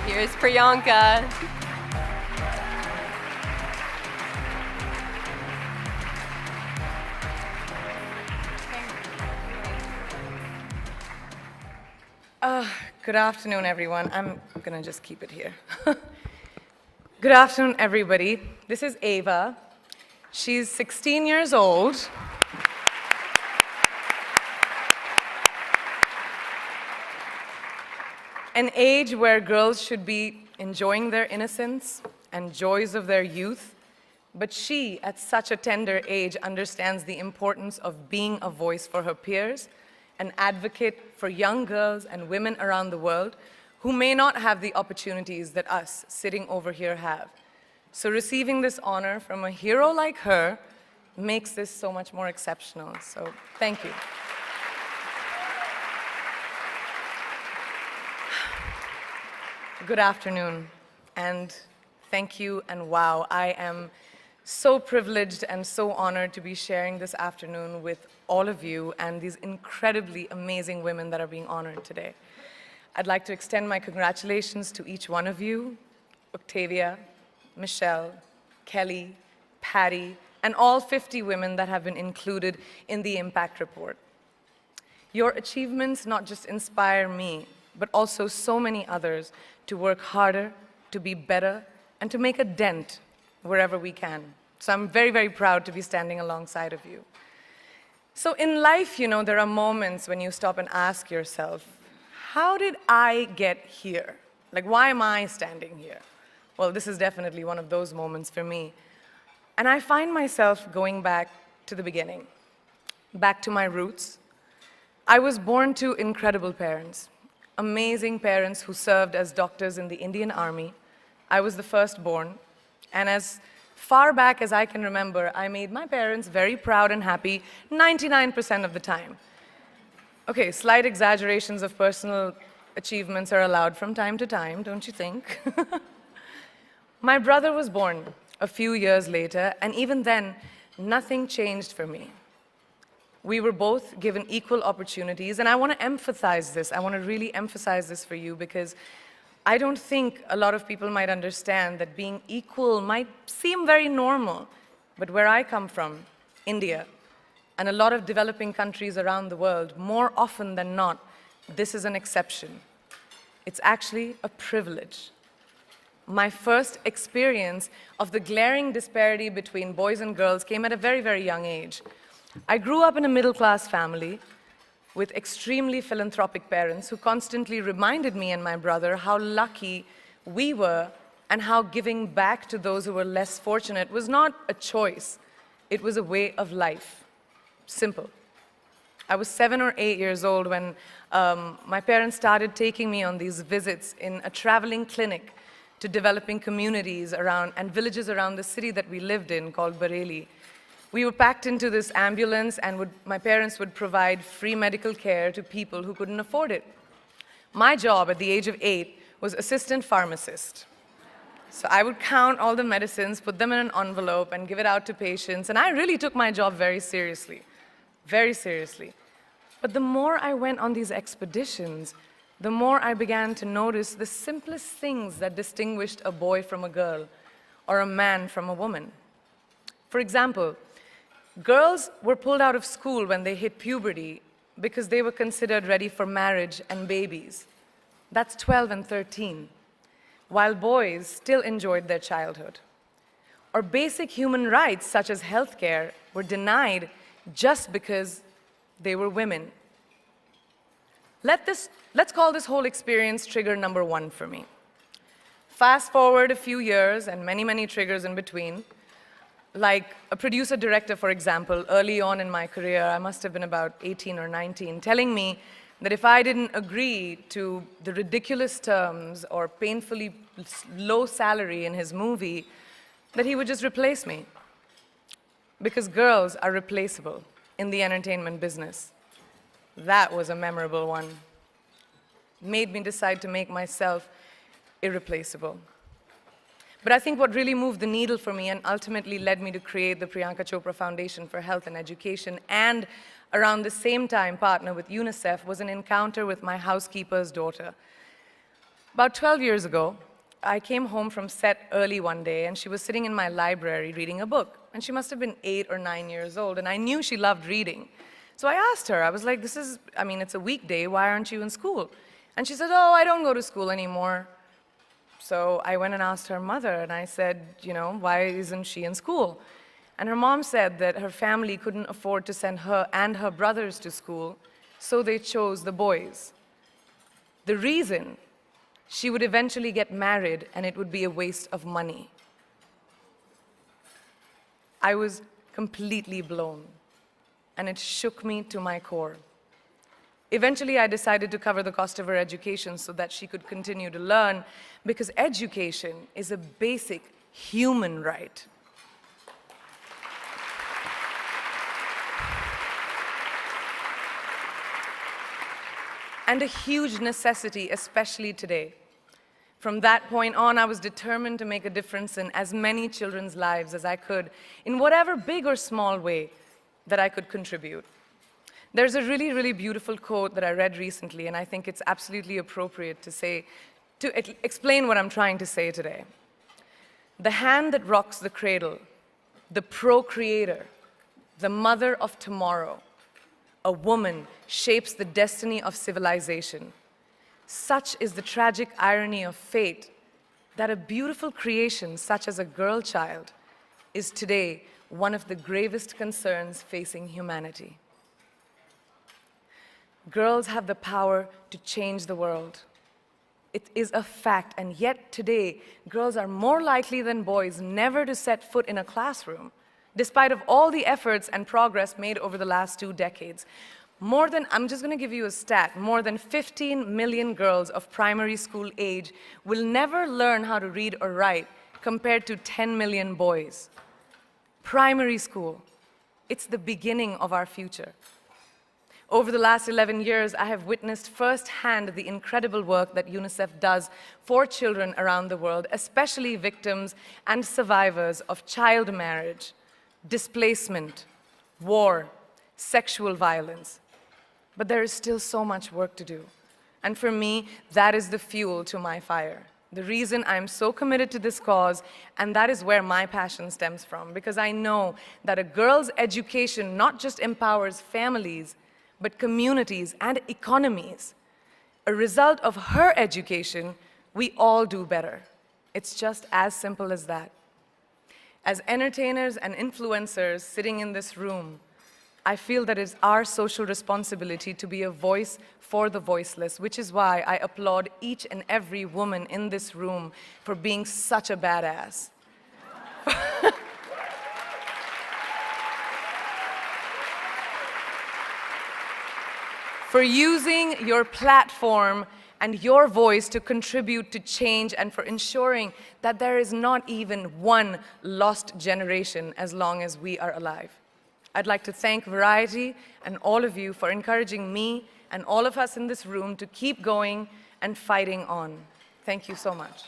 Here's Priyanka. Good afternoon, everyone. I'm gonna just keep it here. Good afternoon, everybody. This is Ava. She's 16 years old. An age where girls should be enjoying their innocence and joys of their youth. But she, at such a tender age, understands the importance of being a voice for her peers, an advocate for young girls and women around the world who may not have the opportunities that us sitting over here have. So receiving this honor from a hero like her makes this so much more exceptional. So thank you. Good afternoon, and thank you, and wow, I am so privileged and so honored to be sharing this afternoon with all of you and these incredibly amazing women that are being honored today. I'd like to extend my congratulations to each one of you, Octavia, Michelle, Kelly, Patty, and all 50 women that have been included in the Impact Report. Your achievements not just inspire me, but also so many others to work harder, to be better, and to make a dent wherever we can. So I'm very, very proud to be standing alongside of you. So in life, you know, there are moments when you stop and ask yourself, how did I get here? Like, why am I standing here? Well, this is definitely one of those moments for me. And I find myself going back to the beginning, back to my roots. I was born to incredible parents, amazing parents who served as doctors in the Indian Army. I was the firstborn, and as far back as I can remember, I made my parents very proud and happy 99% of the time. Okay, slight exaggerations of personal achievements are allowed from time to time, don't you think? My brother was born a few years later, and even then, nothing changed for me. We were both given equal opportunities, and I want to emphasize this. I want to really emphasize this for you because I don't think a lot of people might understand that being equal might seem very normal, but where I come from, India, and a lot of developing countries around the world, more often than not, this is an exception. It's actually a privilege. My first experience of the glaring disparity between boys and girls came at a very, very young age. I grew up in a middle-class family with extremely philanthropic parents who constantly reminded me and my brother how lucky we were and how giving back to those who were less fortunate was not a choice, it was a way of life. Simple. I was 7 or 8 years old when my parents started taking me on these visits in a traveling clinic to developing communities around and villages around the city that we lived in called Bareilly. We were packed into this ambulance, and my parents would provide free medical care to people who couldn't afford it. My job at the age of 8 was assistant pharmacist. So I would count all the medicines, put them in an envelope, and give it out to patients, and I really took my job very seriously, very seriously. But the more I went on these expeditions, the more I began to notice the simplest things that distinguished a boy from a girl, or a man from a woman. For example, girls were pulled out of school when they hit puberty because they were considered ready for marriage and babies. That's 12 and 13, while boys still enjoyed their childhood. Or basic human rights, such as healthcare, were denied just because they were women. Let's call this whole experience trigger number 1 for me. Fast forward a few years and many, many triggers in between. Like a producer-director, for example, early on in my career, I must have been about 18 or 19, telling me that if I didn't agree to the ridiculous terms or painfully low salary in his movie, that he would just replace me. Because girls are replaceable in the entertainment business. That was a memorable one. Made me decide to make myself irreplaceable. But I think what really moved the needle for me and ultimately led me to create the Priyanka Chopra Foundation for Health and Education, and around the same time partner with UNICEF, was an encounter with my housekeeper's daughter. About 12 years ago, I came home from set early one day, and she was sitting in my library reading a book. And she must have been 8 or 9 years old, and I knew she loved reading. So I asked her, I was like, it's a weekday, why aren't you in school? And she said, oh, I don't go to school anymore. So I went and asked her mother, and I said, why isn't she in school? And her mom said that her family couldn't afford to send her and her brothers to school, so they chose the boys. The reason: she would eventually get married, and it would be a waste of money. I was completely blown, and it shook me to my core. Eventually, I decided to cover the cost of her education so that she could continue to learn, because education is a basic human right. And a huge necessity, especially today. From that point on, I was determined to make a difference in as many children's lives as I could, in whatever big or small way that I could contribute. There's a really, really beautiful quote that I read recently, and I think it's absolutely appropriate to explain what I'm trying to say today. The hand that rocks the cradle, the procreator, the mother of tomorrow, a woman shapes the destiny of civilization. Such is the tragic irony of fate that a beautiful creation such as a girl child is today one of the gravest concerns facing humanity. Girls have the power to change the world. It is a fact, and yet today, girls are more likely than boys never to set foot in a classroom, despite of all the efforts and progress made over the last 2 decades. I'm just going to give you a stat, more than 15 million girls of primary school age will never learn how to read or write, compared to 10 million boys. Primary school, it's the beginning of our future. Over the last 11 years, I have witnessed firsthand the incredible work that UNICEF does for children around the world, especially victims and survivors of child marriage, displacement, war, sexual violence. But there is still so much work to do. And for me, that is the fuel to my fire. The reason I'm so committed to this cause, and that is where my passion stems from, because I know that a girl's education not just empowers families, but communities and economies. A result of her education, we all do better. It's just as simple as that. As entertainers and influencers sitting in this room, I feel that it's our social responsibility to be a voice for the voiceless, which is why I applaud each and every woman in this room for being such a badass. For using your platform and your voice to contribute to change, and for ensuring that there is not even one lost generation as long as we are alive. I'd like to thank Variety and all of you for encouraging me and all of us in this room to keep going and fighting on. Thank you so much.